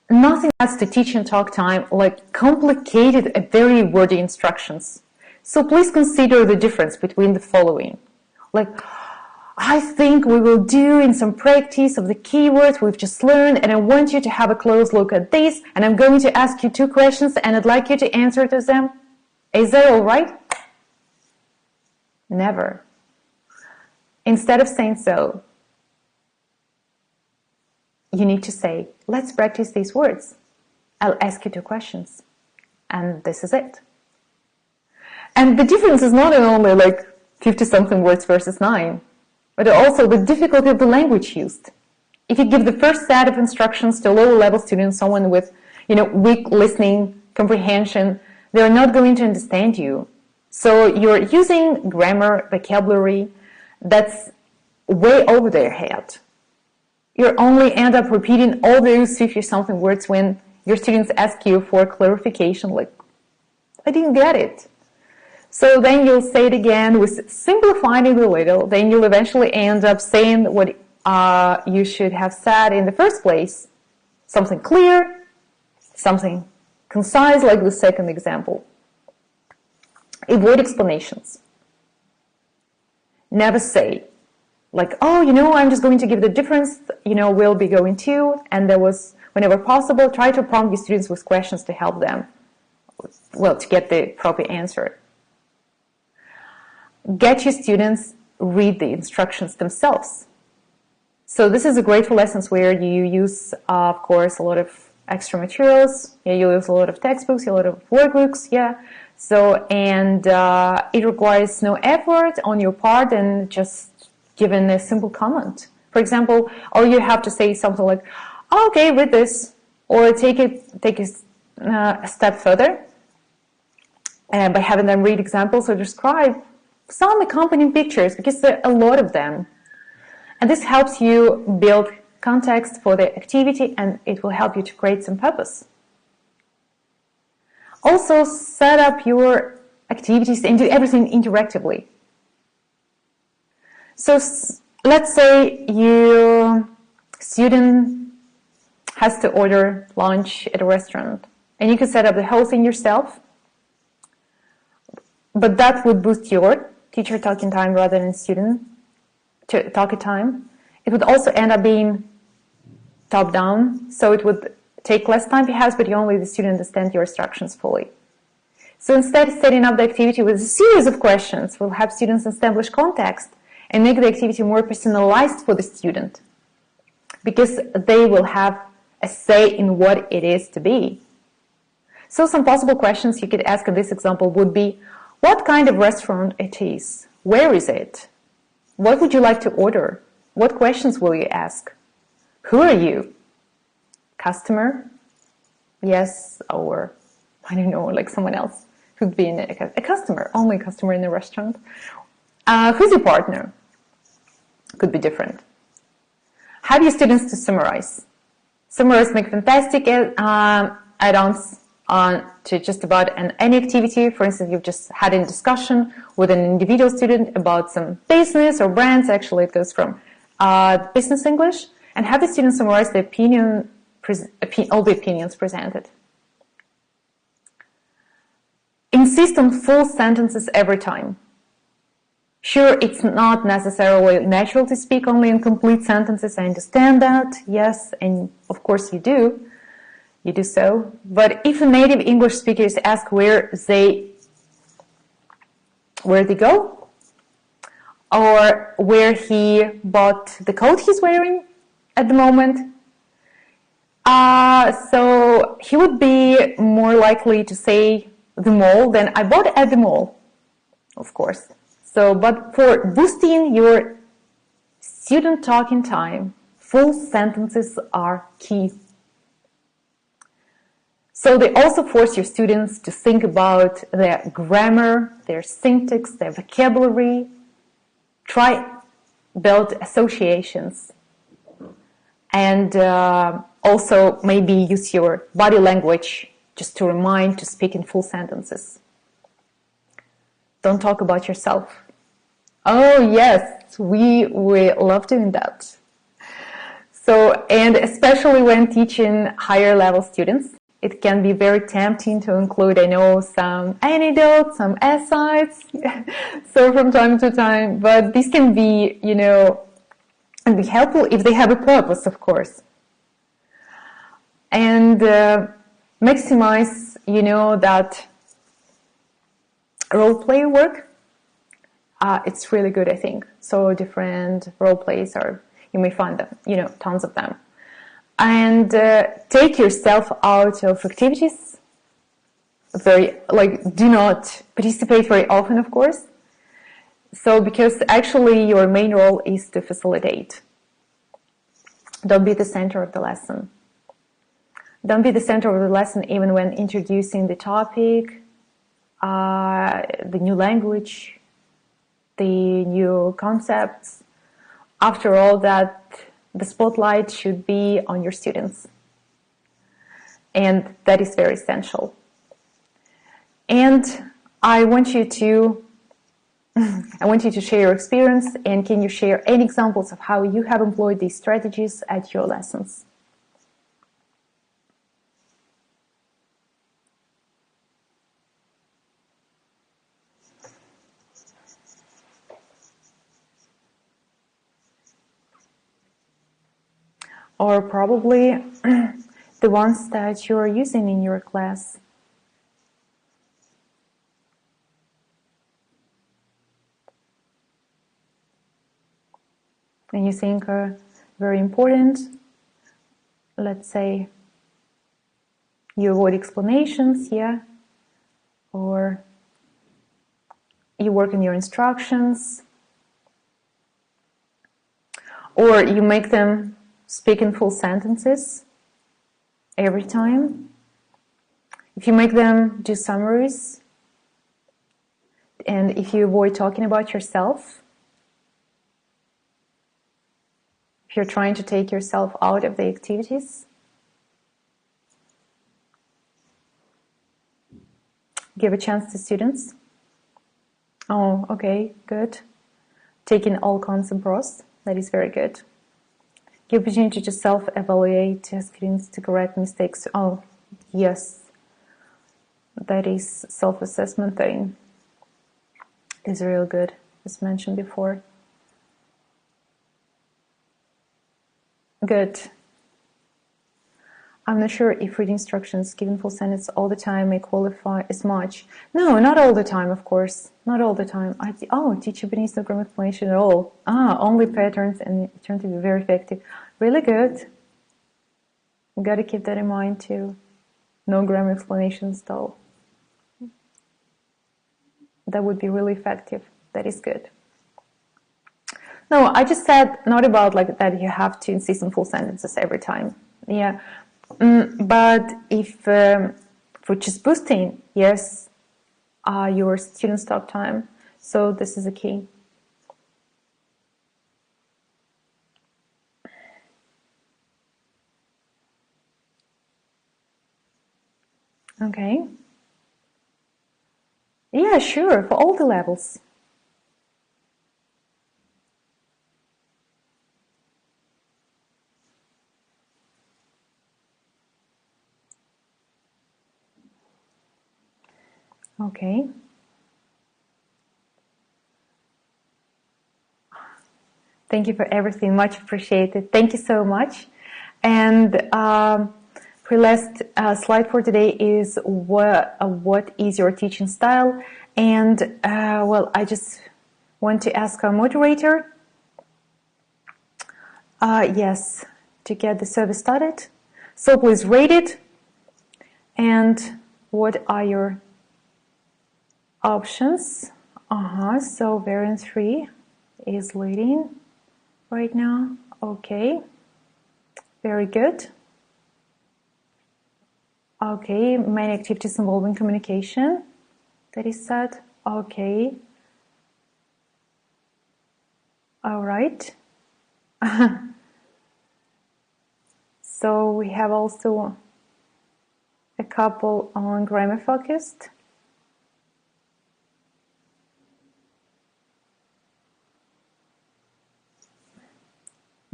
Nothing adds to teach and talk time like complicated and very wordy instructions. So please consider the difference between the following. Like, I think we will do in some practice of the keywords we've just learned, and I want you to have a close look at this, and I'm going to ask you 2 questions, and I'd like you to answer to them. Is that all right? Never. Instead of saying so, you need to say, let's practice these words. I'll ask you 2 questions. And this is it. And the difference is not only like 50-something words versus 9, but also the difficulty of the language used. If you give the first set of instructions to lower-level students, someone with, weak listening comprehension, they're not going to understand you. So you're using grammar, vocabulary that's way over their head. You only end up repeating all those 50-something words when your students ask you for clarification, like, I didn't get it. So then you'll say it again with simplifying it a little. Then you'll eventually end up saying what you should have said in the first place. Something clear, something concise, like the second example. Avoid explanations. Never say, like, oh, I'm just going to give the difference, will be going to, and there was, whenever possible, try to prompt your students with questions to help them, to get the proper answer. Get your students read the instructions themselves. So this is a great for lessons where you use, of course, a lot of extra materials. You use a lot of textbooks, a lot of workbooks, So, and it requires no effort on your part and just giving a simple comment. For example, all you have to say is something like, oh, okay, read this, or take a step further by having them read examples or describe some accompanying pictures, because there are a lot of them. And this helps you build context for the activity, and it will help you to create some purpose. Also, set up your activities and do everything interactively. So let's say your student has to order lunch at a restaurant, and you can set up the whole thing yourself, but that would boost your teacher talking time rather than student talking time. It would also end up being top-down, so it would take less time perhaps, but only the student understand your instructions fully. So instead, setting up the activity with a series of questions will help students establish context and make the activity more personalized for the student, because they will have a say in what it is to be. So some possible questions you could ask in this example would be, what kind of restaurant it is? Where is it? What would you like to order? What questions will you ask? Who are you? Customer? Yes, or I don't know, like someone else who'd be a customer, only a customer in the restaurant. Who's your partner? Could be different. Have your students to summarize. Summarize make fantastic add-ons to just about any activity. For instance, you've just had a discussion with an individual student about some business or brands. Actually, it goes from business English, and have the students summarize the all the opinions presented. Insist on full sentences every time. Sure, it's not necessarily natural to speak only in complete sentences. I understand that, yes, and of course you do so. But if a native English speaker is asked where they go, or where he bought the coat he's wearing at the moment, so he would be more likely to say the mall than I bought at the mall, of course. So, but for boosting your student talking time, full sentences are key. So they also force your students to think about their grammar, their syntax, their vocabulary. Build associations. And also maybe use your body language just to remind to speak in full sentences. Don't talk about yourself. Oh yes, we love doing that. So, and especially when teaching higher level students, it can be very tempting to include, I know, some anecdotes, some asides, so from time to time, but this can be, and be helpful if they have a purpose, of course. And maximize, that role play work. It's really good, I think. So different role plays you may find them, tons of them. And take yourself out of activities do not participate very often, of course. So, because actually your main role is to facilitate. Don't be the center of the lesson. Don't be the center of the lesson even when introducing the topic, the new language, the new concepts. After all, that the spotlight should be on your students. And that is very essential. And I want you to share your experience, and can you share any examples of how you have employed these strategies at your lessons? Or probably the ones that you are using in your class. And you think are very important. Let's say you avoid explanations, yeah, or you work on your instructions, or you make them speak in full sentences every time. If you make them do summaries, and if you avoid talking about yourself, if you're trying to take yourself out of the activities, give a chance to students. Oh, okay, good. Taking all cons and pros, that is very good. Give opportunity to self-evaluate, ask students to correct mistakes. Oh, yes, that is self-assessment thing. Is real good, as mentioned before. Good. I'm not sure if reading instructions given full sentence all the time may qualify as much. No, not all the time, of course. Not all the time. Teacher needs no grammar explanation at all. Only patterns, and it turned to be very effective. Really good. You got to keep that in mind too. No grammar explanations though. That would be really effective. That is good. No, I just said not about like that you have to insist on full sentences every time. Yeah. But if for just boosting, yes, your student stop time. So this is a key. Okay. Yeah, sure, for all the levels. Okay. Thank you for everything. Much appreciated. Thank you so much. And the last slide for today is what is your teaching style? And I just want to ask our moderator, yes, to get the survey started. So please rate it. And what are your options? So variant 3 is leading right now. Okay, very good. Okay, many activities involving communication, that is said. Okay. All right. So we have also a couple on grammar focused.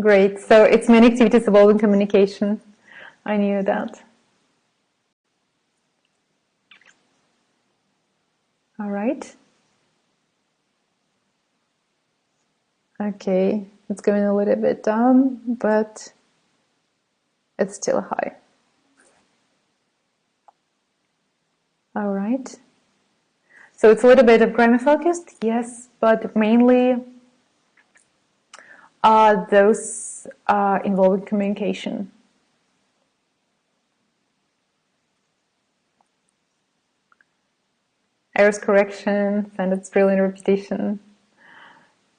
Great. So it's many activities involving communication. I knew that. All right. Okay. It's going a little bit down, but it's still high. All right. So it's a little bit of grammar focused, yes, but mainly those involving communication. errors correction, sentence drill and repetition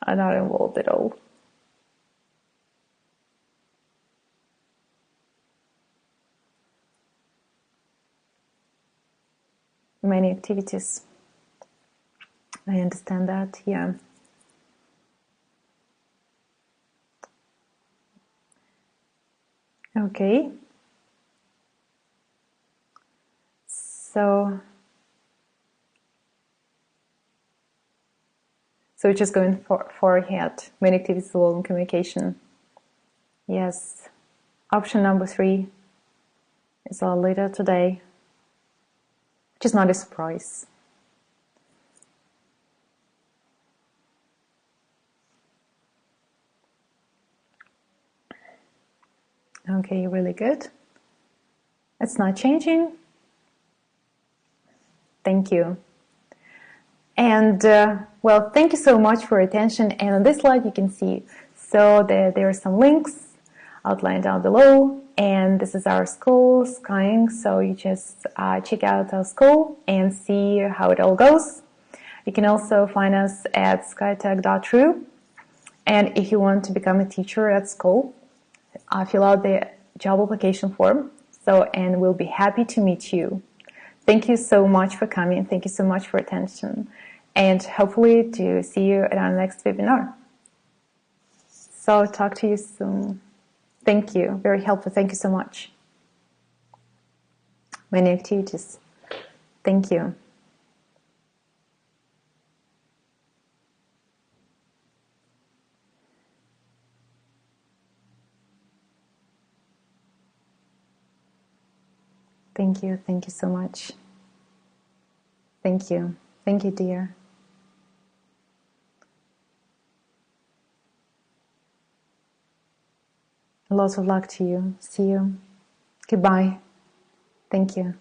are not involved at all. Many activities. I understand that, yeah. Okay. So we're just going for ahead. Many activities involving communication. Yes. Option number 3 is a little later today, which is not a surprise. Okay, really good. It's not changing. Thank you. And well, thank you so much for your attention. And on this slide, you can see, so there are some links outlined down below. And this is our school, Skyeng. So you just check out our school and see how it all goes. You can also find us at skytech.ru. And if you want to become a teacher at school, fill out the job application form. And we'll be happy to meet you. Thank you so much for coming. Thank you so much for attention. And hopefully to see you at our next webinar. So talk to you soon. Thank you. Very helpful. Thank you so much. Many activities. Thank you. Thank you. Thank you so much. Thank you. Thank you, dear. Lots of luck to you. See you. Goodbye. Thank you.